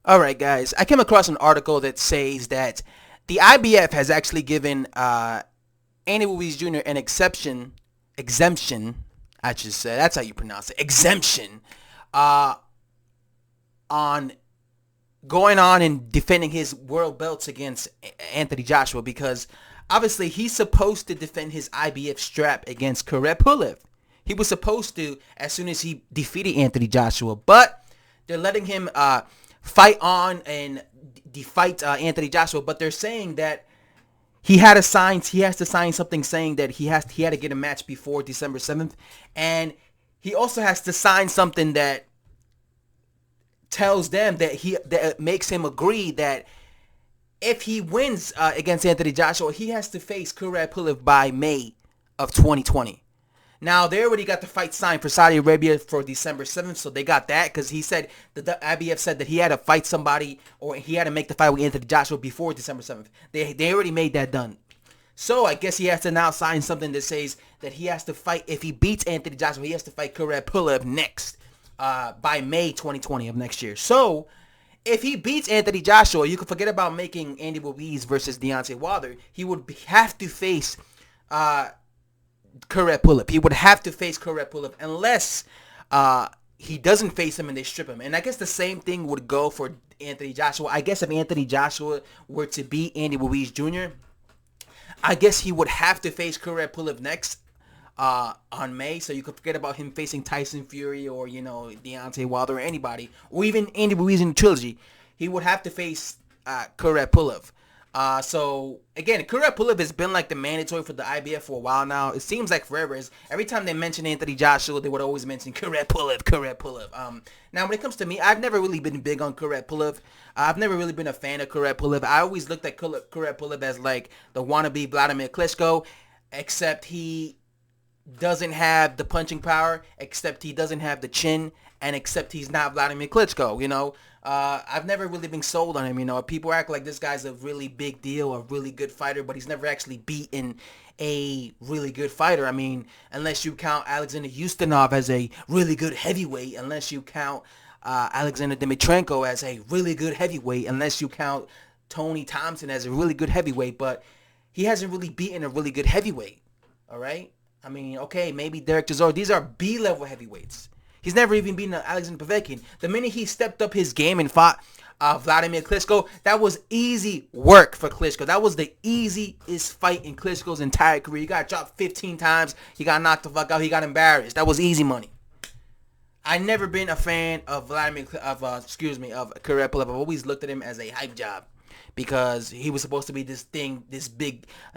All right, guys. I came across an article that says that the IBF has actually given Andy Ruiz Jr. an exemption. I should say that's how you pronounce it. Exemption uh, on going on and defending his world belts against Anthony Joshua because obviously he's supposed to defend his IBF strap against Kubrat Pulev. He was supposed to as soon as he defeated Anthony Joshua, but they're letting him fight on and fight Anthony Joshua. But they're saying that he has to sign something saying that he had to get a match before December 7th, and he also has to sign something that tells them that makes him agree that if he wins against Anthony Joshua, he has to face Kubrat Pulev by May of 2020. Now, they already got the fight signed for Saudi Arabia for December 7th, so they got that because he said that the IBF said that he had to fight somebody or he had to make the fight with Anthony Joshua before December 7th. They already made that done. So I guess he has to now sign something that says that he has to fight, if he beats Anthony Joshua, he has to fight Kubrat Pulev next by May 2020 of next year. So if he beats Anthony Joshua, you can forget about making Andy Ruiz versus Deontay Wilder. He would have to face Kubrat Pulev. He would have to face Kubrat Pulev unless he doesn't face him and they strip him. And I guess the same thing would go for Anthony Joshua. I guess if Anthony Joshua were to beat Andy Ruiz Jr., I guess he would have to face Kubrat Pulev next on May. So you could forget about him facing Tyson Fury or, Deontay Wilder or anybody, or even Andy Ruiz in the trilogy. He would have to face Kubrat Pulev. So again, Kubrat Pulev has been like the mandatory for the IBF for a while now. It seems like forever. Every time they mention Anthony Joshua, they would always mention Kubrat Pulev. Now, when it comes to me, I've never really been big on Kubrat Pulev. I've never really been a fan of Kubrat Pulev. I always looked at Kubrat Pulev as like the wannabe Vladimir Klitschko, except he doesn't have the punching power, except he doesn't have the chin, and except he's not Vladimir Klitschko, I've never really been sold on him, People act like this guy's a really big deal, a really good fighter, but he's never actually beaten a really good fighter. I mean, unless you count Alexander Ustinov as a really good heavyweight, unless you count Alexander Dimitrenko as a really good heavyweight, unless you count Tony Thompson as a really good heavyweight, but he hasn't really beaten a really good heavyweight, all right? I mean, okay, maybe Derek Chisora. These are B-level heavyweights. He's never even beaten Alexander Povetkin. The minute he stepped up his game and fought Vladimir Klitschko, that was easy work for Klitschko. That was the easiest fight in Klitschko's entire career. He got dropped 15 times. He got knocked the fuck out. He got embarrassed. That was easy money. I never been a fan of Kubrat Pulev. I've always looked at him as a hype job because he was supposed to be this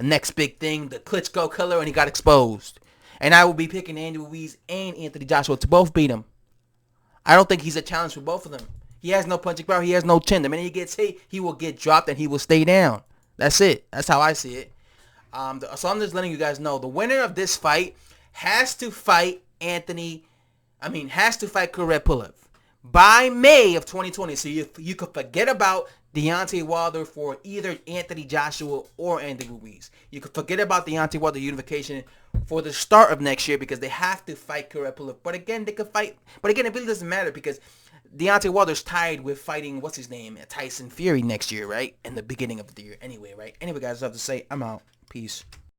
next big thing, the Klitschko killer, and he got exposed. And I will be picking Andy Ruiz and Anthony Joshua to both beat him. I don't think he's a challenge for both of them. He has no punching power. He has no chin. The minute he gets hit, he will get dropped and he will stay down. That's it. That's how I see it. So I'm just letting you guys know the winner of this fight has to fight Kubrat Pulev by May of 2020. So you could forget about Deontay Wilder for either Anthony Joshua or Andy Ruiz. You could forget about Deontay Wilder unification for the start of next year because they have to fight Kubrat Pulev. But again, they could fight. But again, it really doesn't matter because Deontay Wilder's tied with fighting, Tyson Fury next year, right? In the beginning of the year anyway, right? Anyway, guys, I have to say, I'm out. Peace.